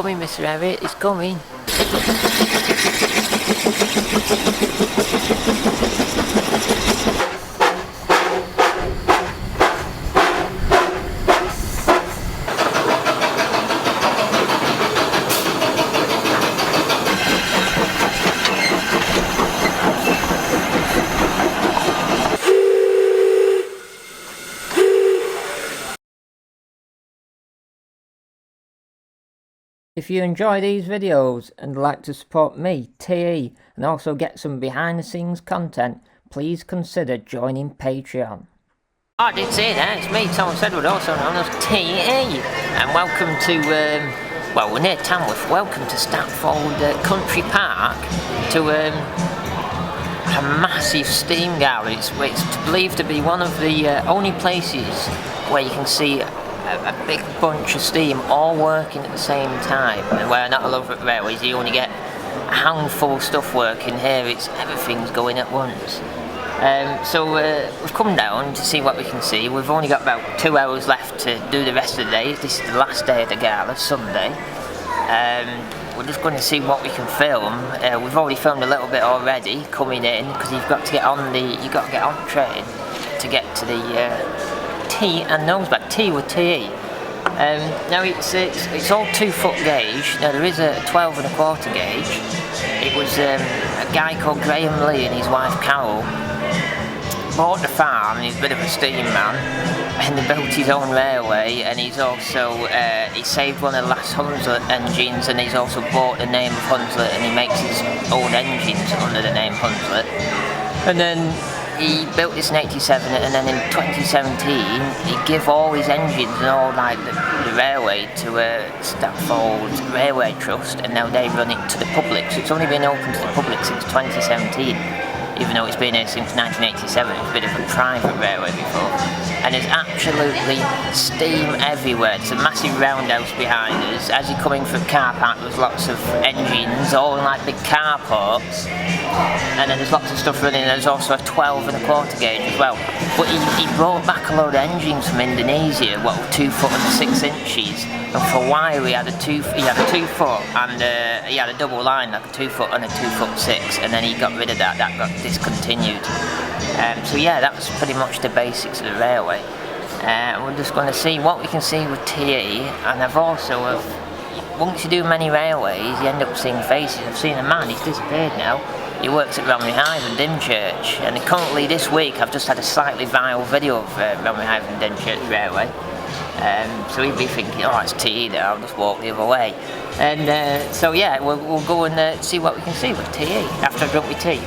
coming, Mr. Harriet, it's coming. If you enjoy these videos and like to support me, TE, and also get some behind the scenes content, please consider joining Patreon. I did say that, it's me, Thomas Edward, also known as TE, and welcome to, well, we're near Tamworth, welcome to Statfold Country Park, to a massive steam gala. It's believed to be one of the only places where you can see a big bunch of steam all working at the same time, and where not a lot of railways you only get a handful of stuff working. Here everything's going at once. So we've come down to see what we can see. We've only got about 2 hours left to do the rest of the day. This is the last day of the gala, Sunday. We're just going to see what we can film. We've already filmed a little bit already coming in, because you've got to get on the train to get to the T and nosebag, T with TE. Now it's all 2-foot gauge. Now there is a 12 1/4 gauge. It was a guy called Graham Lee and his wife Carol bought the farm, and he's a bit of a steam man, and he built his own railway, and he's also he saved one of the last Hunslet engines, and he's also bought the name of Hunslet, and he makes his own engines under the name Hunslet. And then he built this in 87, and then in 2017 he gave all his engines and all like the railway to Statfold Railway Trust, and now they run it to the public. So it's only been open to the public since 2017, even though it's been here since 1987. It was a bit of a private railway before. And there's absolutely steam everywhere. It's a massive roundhouse behind us. As you're coming from car park, there's lots of engines, all in like big carports. And then there's lots of stuff running. There's also a 12 1/4 gauge as well. But he brought back a load of engines from Indonesia, what were 2 foot and 6 inches. And for a while he had a 2 foot, and he had a double line, like a 2 foot and a 2 foot 6. And then he got rid of that. That got discontinued. So yeah, that was pretty much the basics of the railway. We're just going to see what we can see with TE, and I've also, once you do many railways, you end up seeing faces. I've seen a man, he's disappeared now. He works at Roundhouse and Dymchurch, and currently this week I've just had a slightly viral video of Roundhouse and Dymchurch Railway. So he'd be thinking, oh, it's TE there, I'll just walk the other way. And so yeah, we'll go and see what we can see with TE after I drink my tea.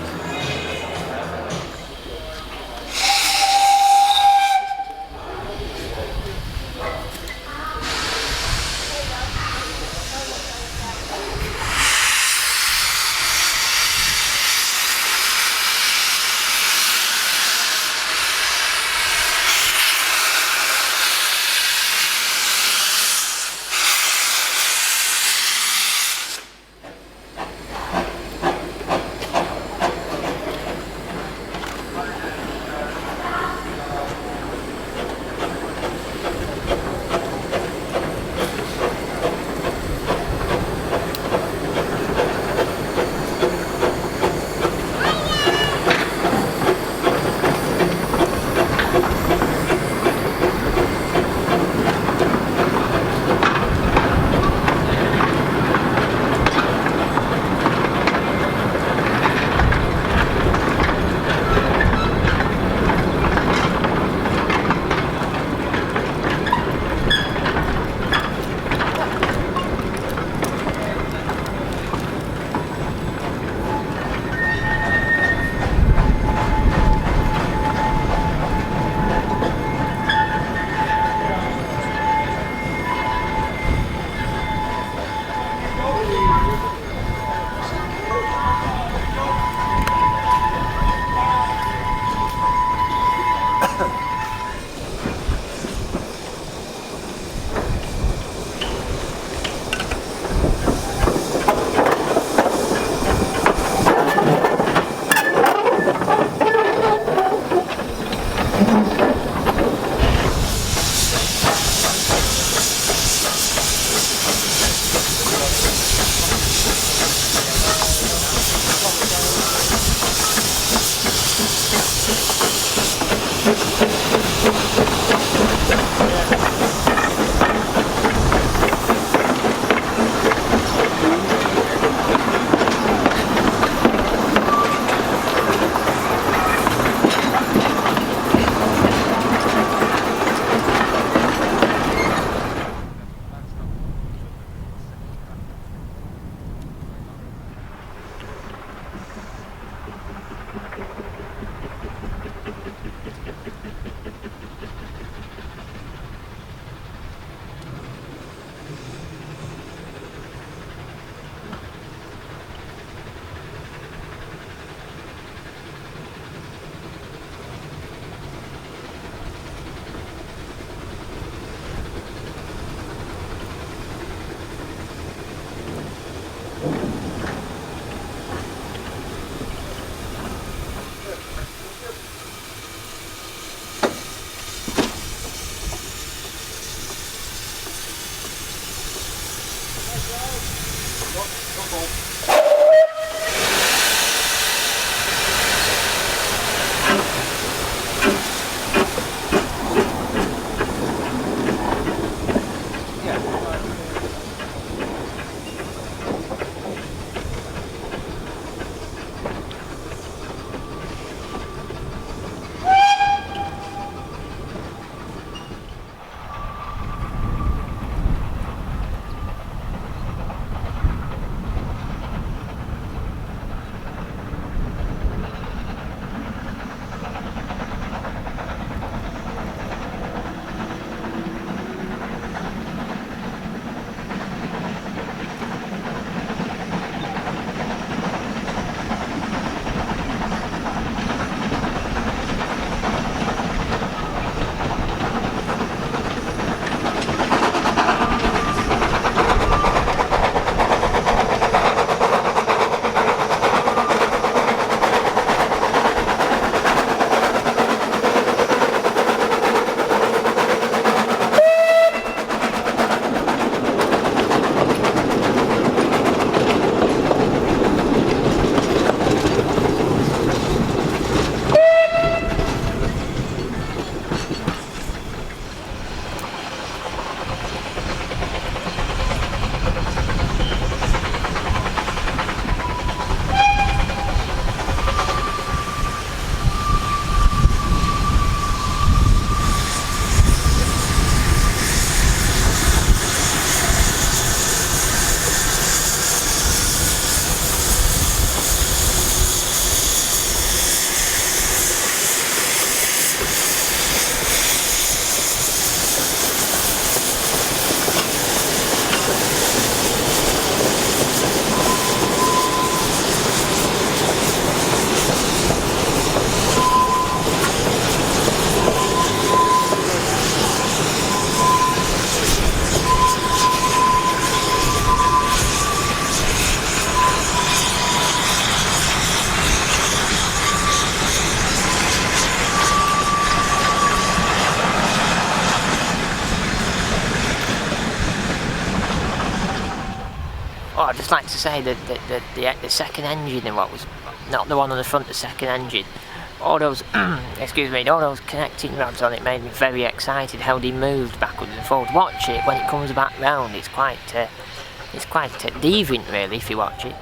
Oh, I'd just like to say that the second engine and what was not the one on the front, the second engine, all those excuse me, all those connecting rods on it made me very excited. How they moved backwards and forwards. Watch it when it comes back round. It's quite deviant really if you watch it.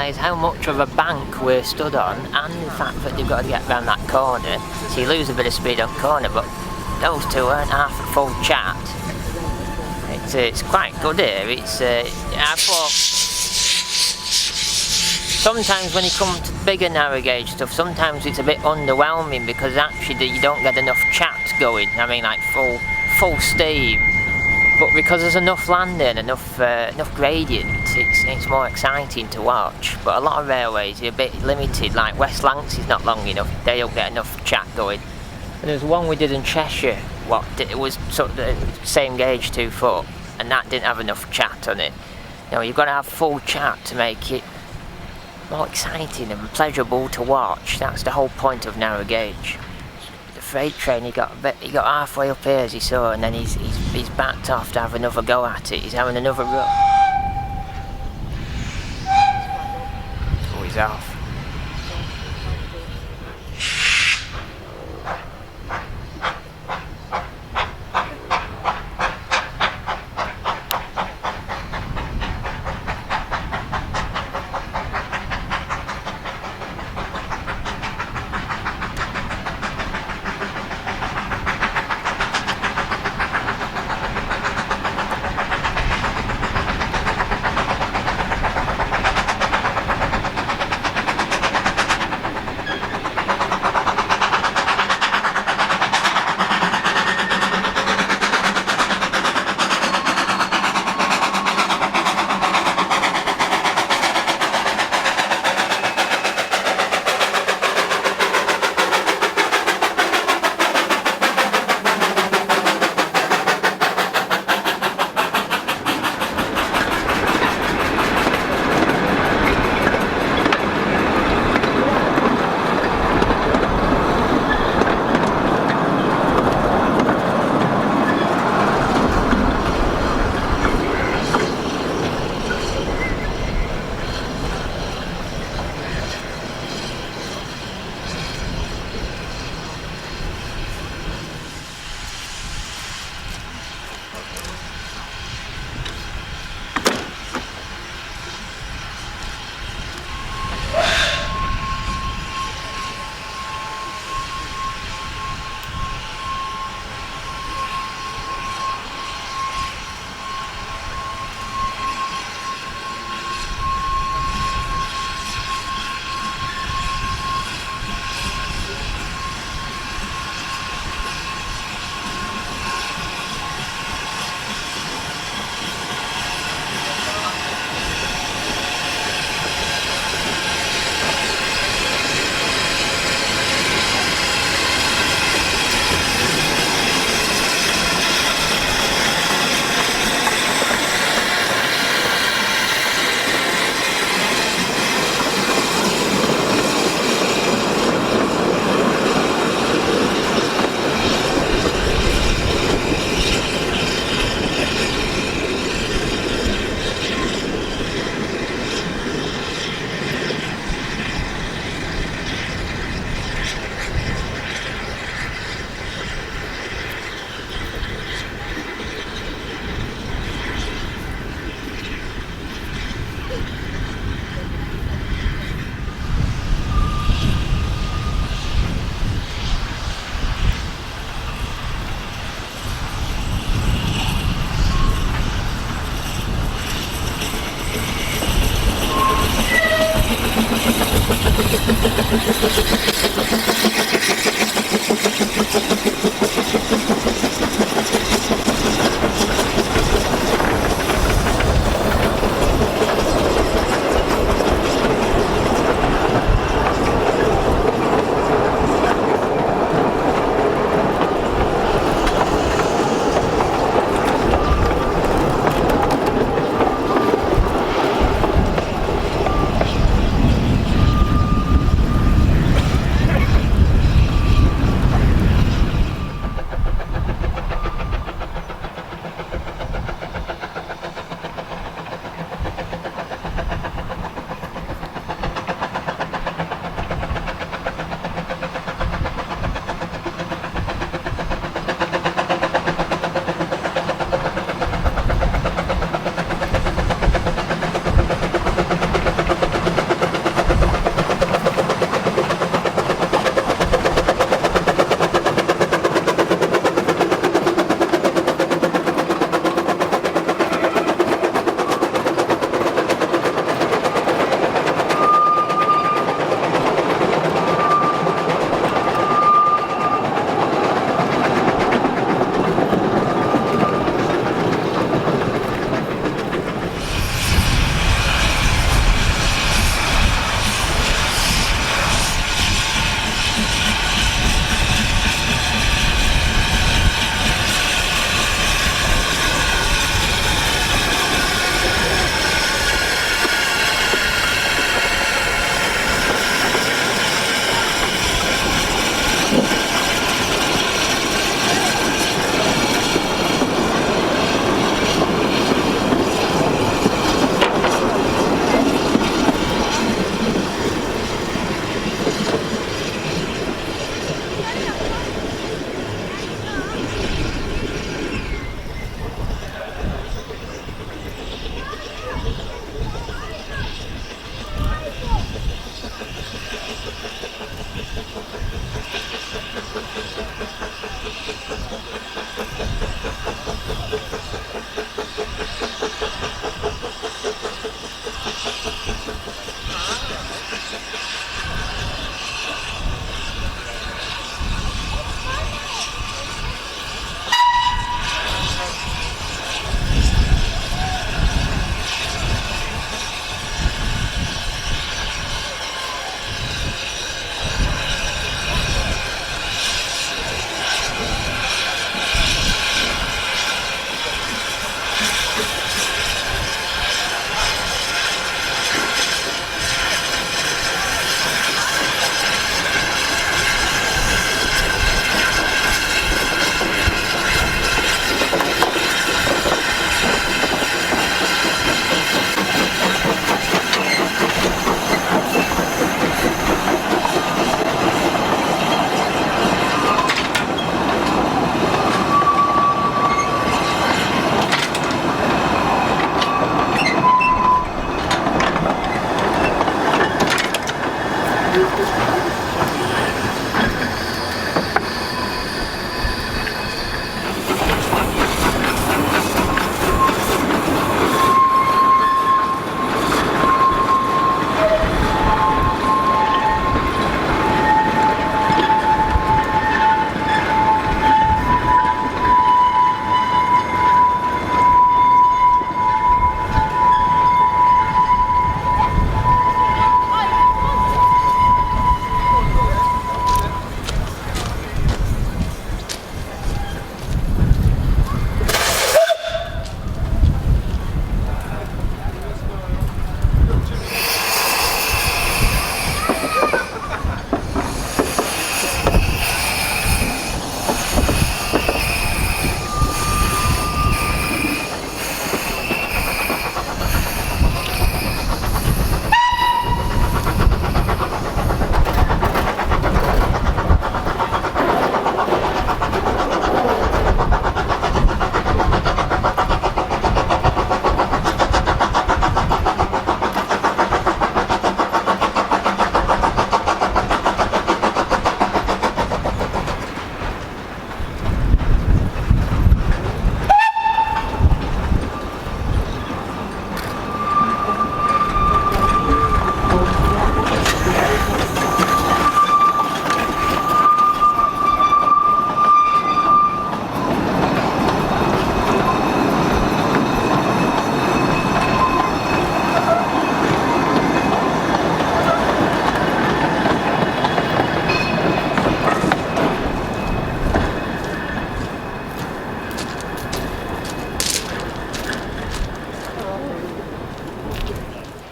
realise how much of a bank we're stood on, and the fact that they've got to get round that corner, so you lose a bit of speed on corner, but those two aren't half a full chat. It's quite good here. I thought sometimes when you come to bigger narrow gauge stuff, sometimes it's a bit underwhelming because actually you don't get enough chat going. I mean, like full steam. But because there's enough landing, enough gradient, it's more exciting to watch. But a lot of railways are a bit limited. Like West Lancs is not long enough; they don't get enough chat going. And there's one we did in Cheshire. It was sort of the same gauge 2 foot, and that didn't have enough chat on it. You've got to have full chat to make it more exciting and pleasurable to watch. That's the whole point of narrow gauge. The freight train, he got halfway up here, as you saw, and then he's backed off to have another go at it. He's having another run. Oh, he's off.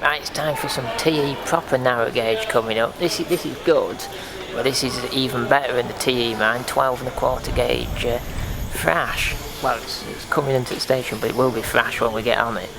Right, it's time for some TE proper narrow gauge coming up. This is good, but this is even better than the TE mine, 12 and a quarter gauge thrash. Well, it's coming into the station, but it will be thrash when we get on it.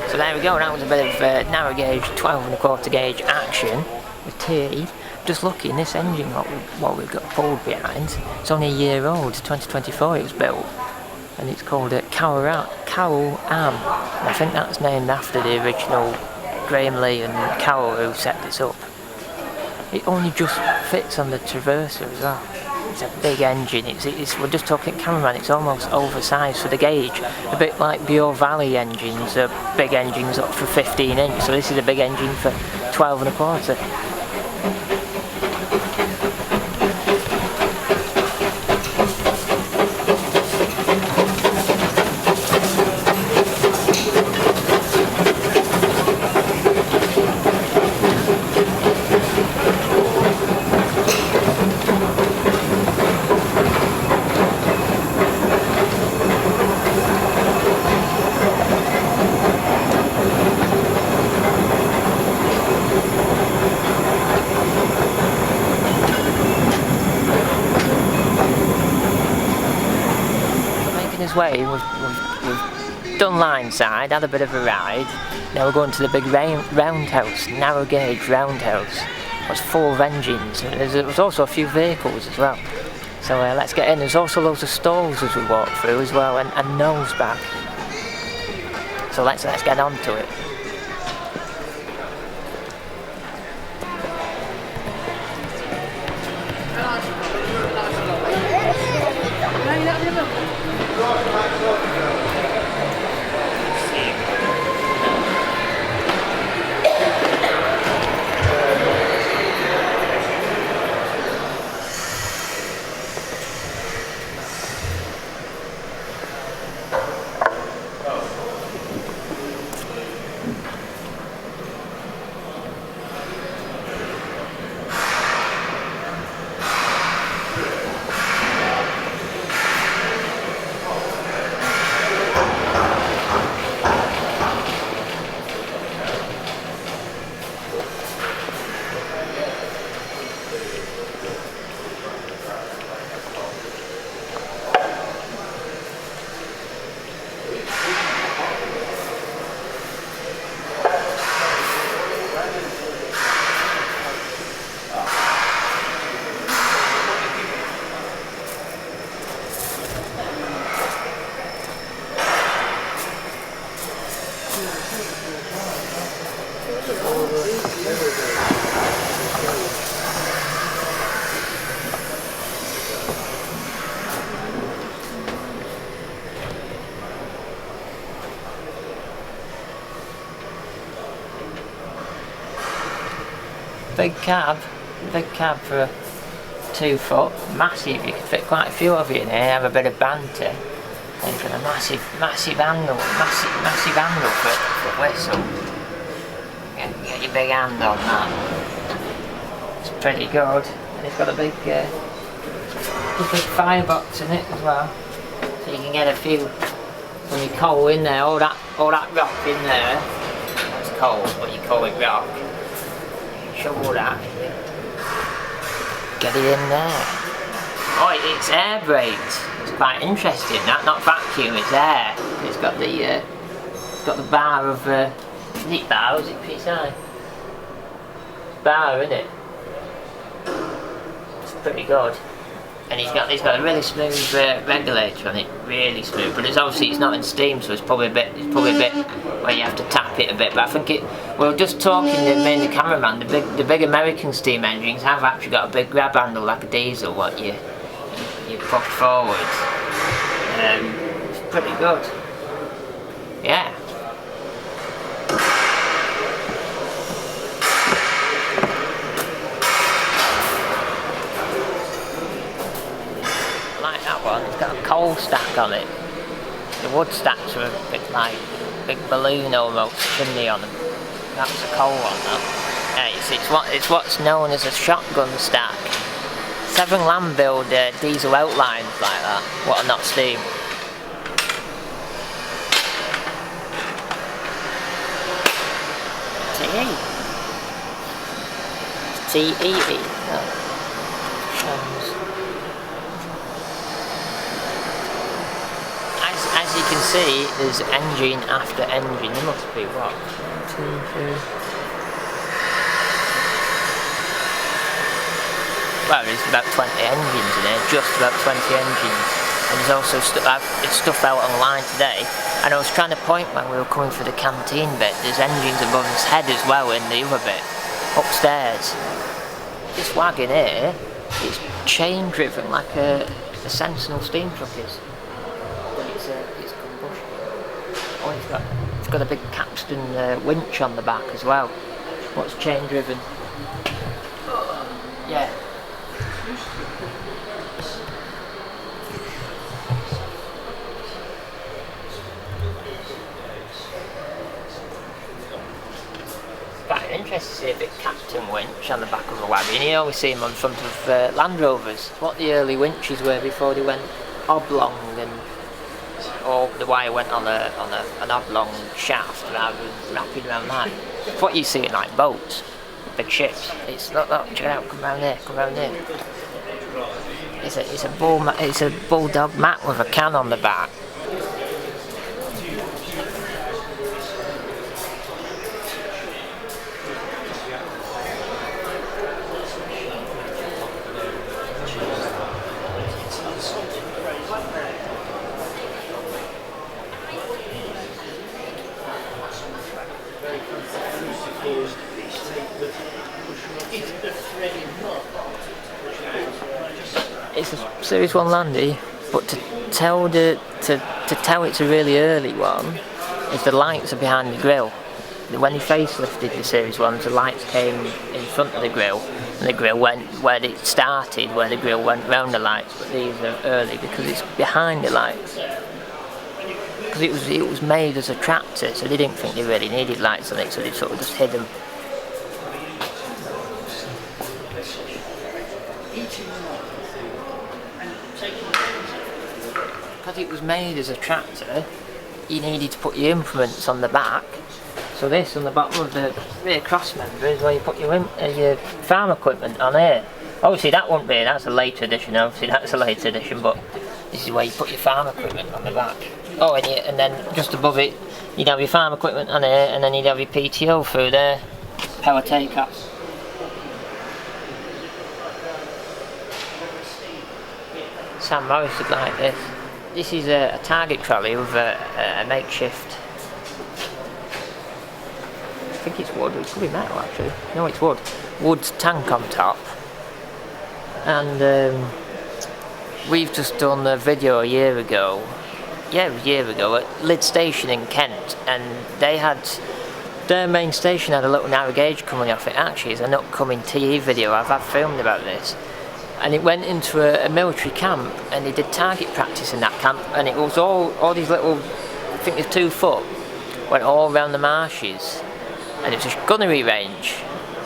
So there we go, that was a bit of narrow gauge, 12¼ gauge action with T. Just looking, this engine what we've got pulled behind, it's only a year old, 2024 it was built, and it's called Carol Am. I think that's named after the original Graham Lee and Carol who set this up. It only just fits on the Traverser as well. It's a big engine, we're just talking cameraman, it's almost oversized for the gauge. A bit like Bure Valley engines, big engines up for 15 inch, so this is a big engine for 12¼ way. We've done line side, had a bit of a ride. Now we're going to the big roundhouse, narrow gauge roundhouse. There's 4 engines. There's also a few vehicles as well. So let's get in. There's also loads of stalls as we walk through as well, and nose back. So let's get on to it. Big cab for a 2 foot, massive. You can fit quite a few of you in here, have a bit of banter. And you've got a massive handle, massive handle for whistle. Get your big hand on that. It's pretty good. And it's got a big firebox in it as well, so you can get a few when you coal in there. All that rock in there. That's coal, but you call it rock. Shovel that, get it in there. Oh, it's air brakes. It's quite interesting. That, not vacuum, it's air. It's got the bar of is it bar or is it PSI? Bar, isn't it? It's pretty good. And he's got a really smooth regulator on it, really smooth. But it's not in steam, so it's probably a bit where you have to tap it a bit. But I think we were just talking the cameraman. The big American steam engines have actually got a big grab handle like a diesel, what you push forward. It's pretty good. Yeah. It's got a coal stack on it. The wood stacks are a bit like big balloon almost chimney on them. That was a coal one, though. It's what's known as a shotgun stack. 7 land build diesel outlines like that. What are not steam. T-E-E. T-E-E. Oh. As you can see, there's engine after engine. There must be what? 1, 2, 3. Well, there's about 20 engines in here, just about 20 engines. And there's also stuff out online today. And I was trying to point when we were coming for the canteen bit, there's engines above his head as well in the other bit, upstairs. This wagon here, it's chain driven like a Sentinel steam truck is. But it's combustion. Oh, it's got a big capstan winch on the back as well. What's chain driven? Yeah. Quite interesting to see a big captain winch on the back of a wagon. You always see them on front of Land Rovers. What the early winches were before they went oblong, and or the wire went on an oblong shaft rather than wrapping around that. It's what you see in like boats, big ships. It's look, check it out. Come round here. It's a bulldog mat with a can on the back. It's a Series 1 Landy, but to tell it's a really early one is the lights are behind the grille. When he facelifted the Series 1s, the lights came in front of the grille, and the grille went where it started, where the grille went round the lights. But these are early because it's behind the lights. Because it was made as a tractor, so they didn't think they really needed lights on it, so they sort of just hid them. Because it was made as a tractor, you needed to put your implements on the back. So this on the bottom of the rear cross member is where you put your farm equipment on here. Obviously that won't be, that's a later edition, but this is where you put your farm equipment on the back. Oh, and then just above it, you'd have your farm equipment on here, and then you'd have your PTO through there, power take-offs. Sam Morris would like this. This is a target trolley with a makeshift. I think it's wood. It could be metal actually. No, it's wood. Wood tank on top. And we've just done a video a year ago. Yeah, it was a year ago at Lyd Station in Kent, and they had their main station had a little narrow gauge coming off it. Actually, it's an upcoming TE video. I've filmed about this. And it went into a military camp, and they did target practice in that camp, and it was all these little, I think there's 2 foot, went all around the marshes, and it was a gunnery range.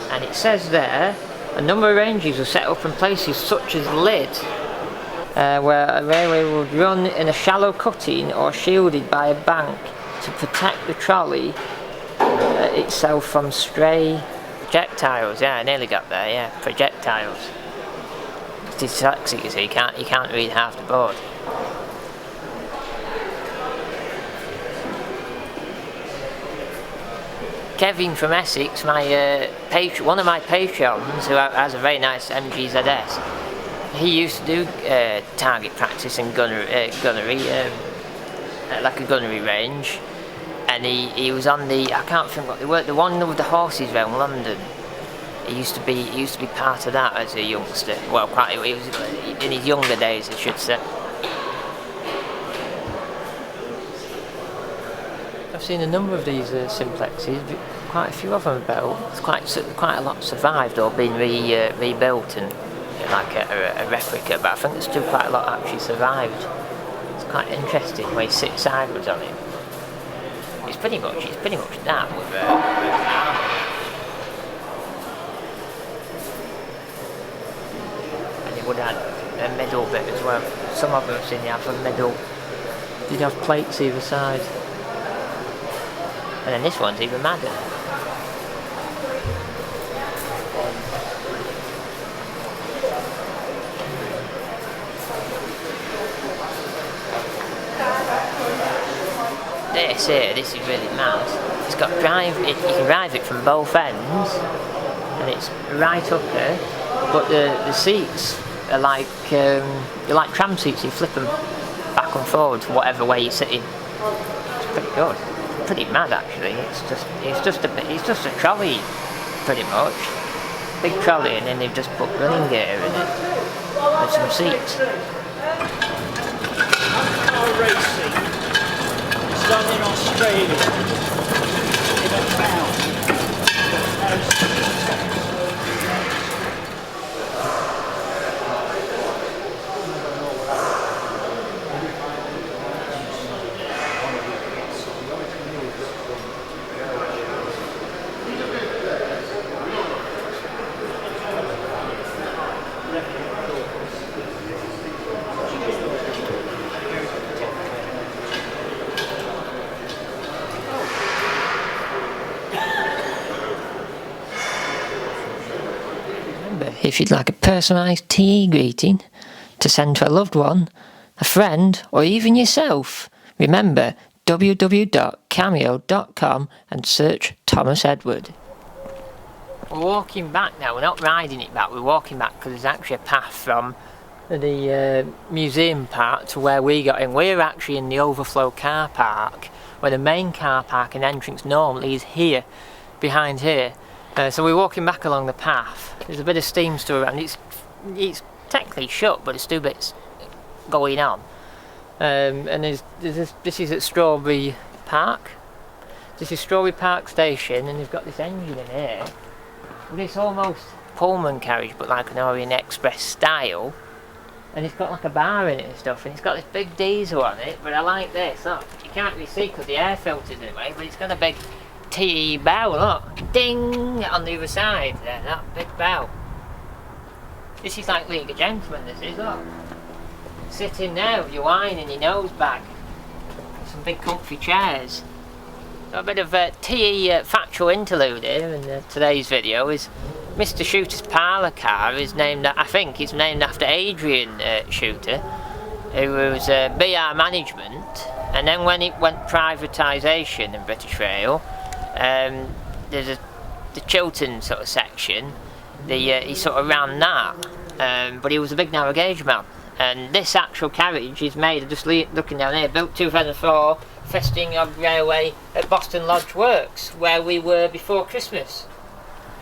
And it says there, a number of ranges were set up in places such as Lyd, where a railway would run in a shallow cutting or shielded by a bank to protect the trolley itself from stray projectiles. Yeah, I nearly got there, yeah, projectiles. Dyslexic, you see, you can't read half the board. Kevin from Essex, one of my patrons, who has a very nice MGZS, he used to do target practice and gunnery, like a gunnery range, and he was on the, I can't think what they were, the one with the horses around London. He used to be part of that as a youngster. Well, he was in his younger days, I should say. I've seen a number of these simplexes. Quite a few of them built. Quite a lot survived or been rebuilt and like a replica. But I think there's still quite a lot actually survived. It's quite interesting where you sit sideways on it. It's pretty much that with. Would add a middle bit as well. Some of them I've seen you have a middle. You'd have plates either side. And then this one's even madder. this here, this is really mad. It's got you can drive it from both ends, and it's right up there. But the seats are like they're like tram seats. You flip them back and forward to whatever way you're sitting. It's pretty good. Pretty mad actually. It's just a trolley, pretty much. Big trolley, and then they've just put running gear in it with some seats. Car racing is done in Australia in a town. If you'd like a personalised TE greeting to send to a loved one, a friend, or even yourself, remember www.cameo.com and search Thomas Edward. We're walking back now, we're not riding it back, we're walking back because there's actually a path from the museum park to where we got in. We're actually in the overflow car park, where the main car park and entrance normally is here, behind here. So we're walking back along the path. There's a bit of steam still around. It's technically shut, but there's still bits going on. And this is at Strawberry Park. This is Strawberry Park Station, and they've got this engine in here. It's almost Pullman carriage, but like an Orient Express style. And it's got like a bar in it and stuff, and it's got this big diesel on it. But I like this. Look, you can't really see because the air filter's in the way, but it's got a big TE bell, look, ding, on the other side there, that big bell. This is like League of Gentlemen, this is, look. Sitting there with your wine in your nose bag. Some big comfy chairs. So a bit of TE factual interlude here in today's video is Mr. Shooter's parlour car is named, I think it's named after Adrian Shooter, who was BR Management, and then when it went privatisation in British Rail, there's the Chiltern sort of section, he sort of ran that, but he was a big narrow gauge man. And this actual carriage is made, just looking down here, built 2004, Festingham Railway at Boston Lodge Works, where we were before Christmas.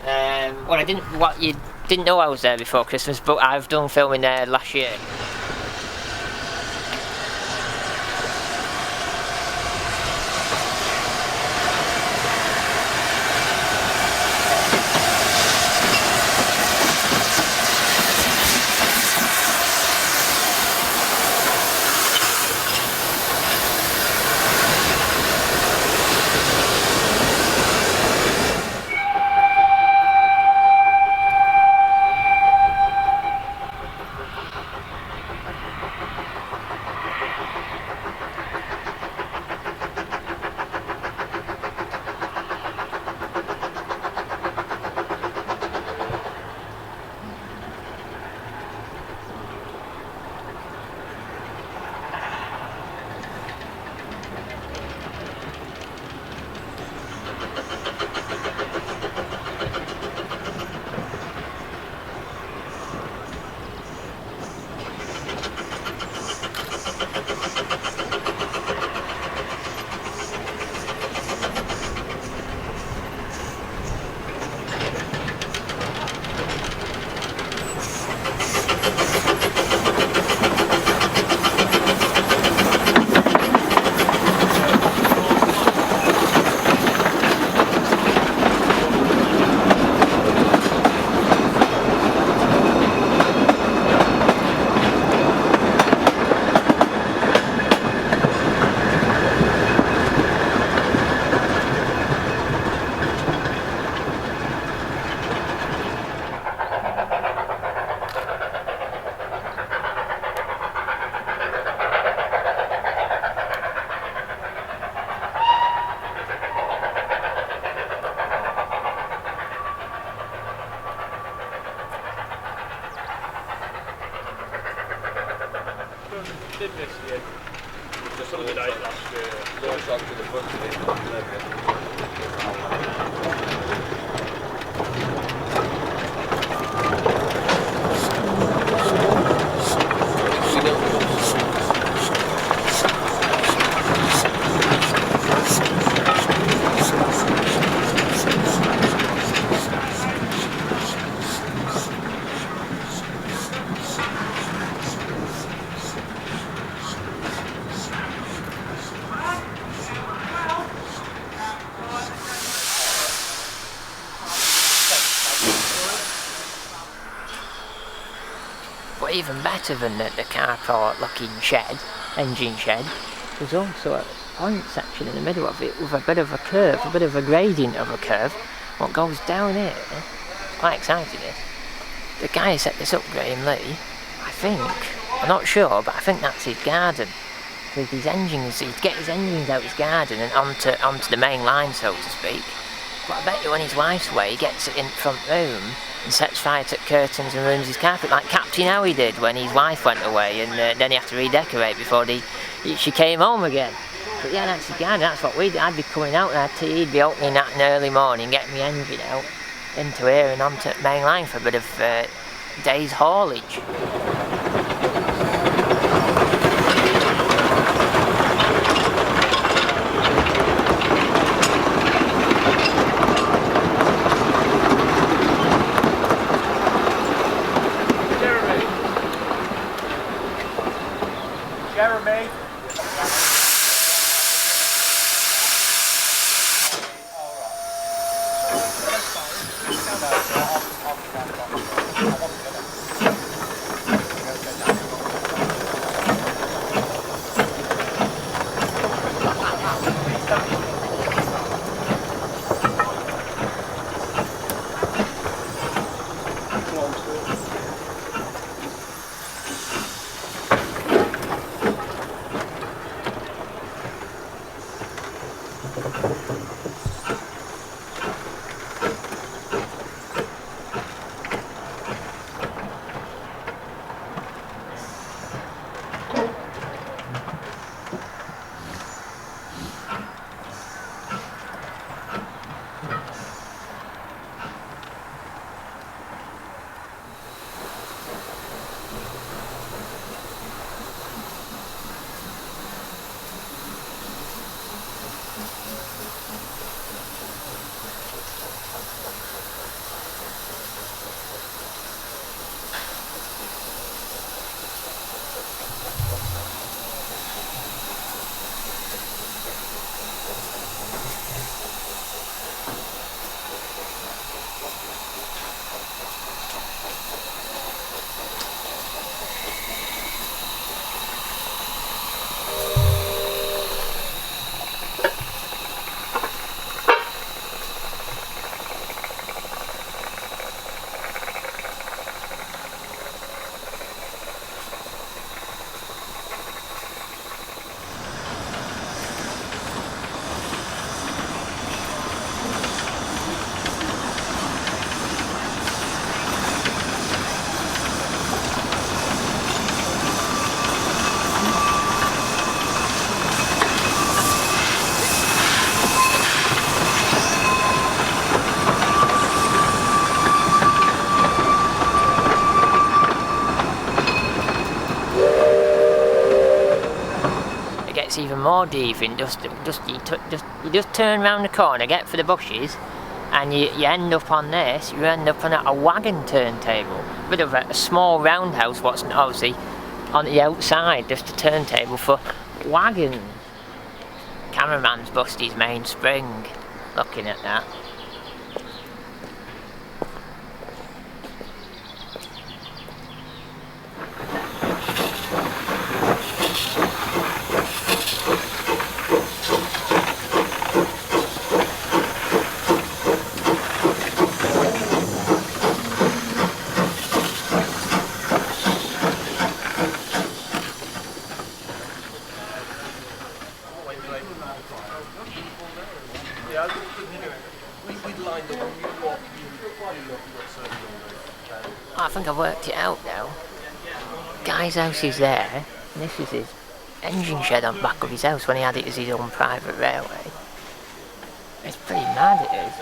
Well, you didn't know I was there before Christmas, but I've done filming there last year. launch onto the front of it. But even better than the carport looking shed, engine shed, there's also a point section in the middle of it with a bit of a curve, a bit of a gradient of a curve. What goes down here, it's quite exciting this. The guy who set this up, Graham Lee, I think, I'm not sure, but I think that's his garden. With his engines, he'd get his engines out his garden and onto the main line, so to speak. But I bet you when his wife's away, he gets it in the front room and sets fire to curtains and ruins his carpet, like Captain Howie did when his wife went away, and then he had to redecorate before she came home again. But yeah, that's his garden, that's what we'd do. I'd be coming out and he'd be opening that in early morning, getting my engine out into here and onto the main line for a bit of day's haulage. Jeremy. It's even more deviant. You just turn round the corner, get for the bushes, and you end up on this. You end up on a wagon turntable, bit of a small roundhouse. What's obviously on the outside, just a turntable for wagons. Cameraman's busted his main spring. Looking at that. I think I've worked it out now. Guy's house is there, and this is his engine shed on the back of his house when he had it as his own private railway. It's pretty mad, it is.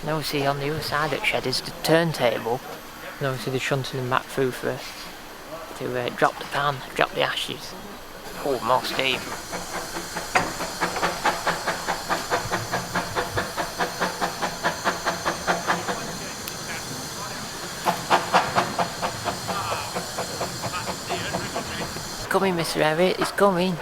And obviously on the other side of the shed is the turntable, and obviously they're shunting them back through to drop the pan, drop the ashes. Oh, more steam. It's coming, Mr. Everett, it's coming.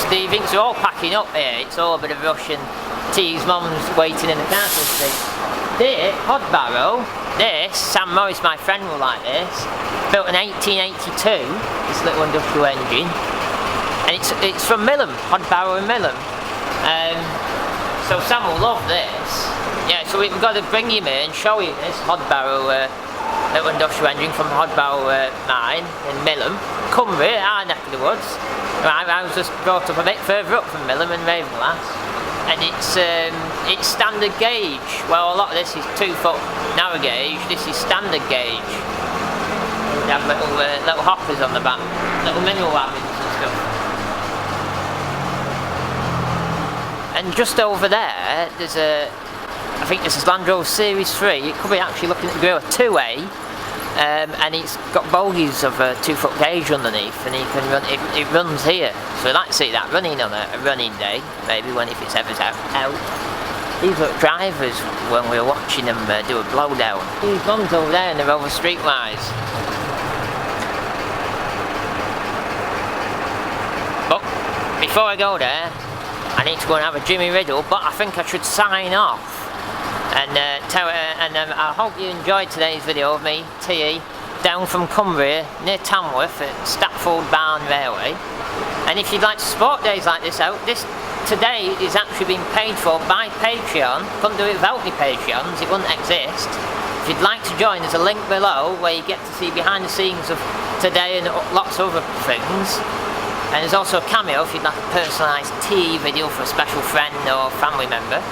Do you think they're all packing up here? It's all a bit of rush and T's mum's waiting in the car to see. This, hod barrow, this, Sam Morris, my friend, will like this. Built in 1882, this little industrial engine. And it's from Millham, hod barrow in Millham. So Sam will love this. Yeah, so we've got to bring him in and show you this hod barrow little industrial engine from hod barrow mine in Millham. Cumbria, our neck of the woods. I was just brought up a bit further up from Millham and Ravenglass, and it's standard gauge. Well, a lot of this is 2 foot narrow gauge. This is standard gauge. They have little hoppers on the back, little mineral wagons and stuff. And just over there, there's I think this is Land Rover Series 3. It could be actually looking at the grill, a 2A. And it's got bogies of a 2 foot gauge underneath, and you can run. It runs here, so I'd like to see that running on a running day, maybe if it's ever out. These look drivers when we were watching them do a blowdown. These ones over there, and they're over streetwise. But before I go there, I need to go and have a Jimmy Riddle. But I think I should sign off. And I hope you enjoyed today's video of me, T.E., down from Cumbria, near Tamworth at Statfold Barn Railway. And if you'd like to support days like this out, this today is actually being paid for by Patreon. Couldn't do it without my Patreons, it wouldn't exist. If you'd like to join, there's a link below where you get to see behind the scenes of today and lots of other things. And there's also a cameo if you'd like a personalised T.E. video for a special friend or family member.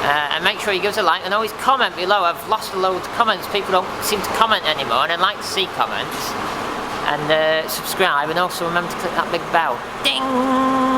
And make sure you give us a like and always comment below. I've lost a load of comments. People don't seem to comment anymore, and I'd like to see comments. And subscribe, and also remember to click that big bell. Ding!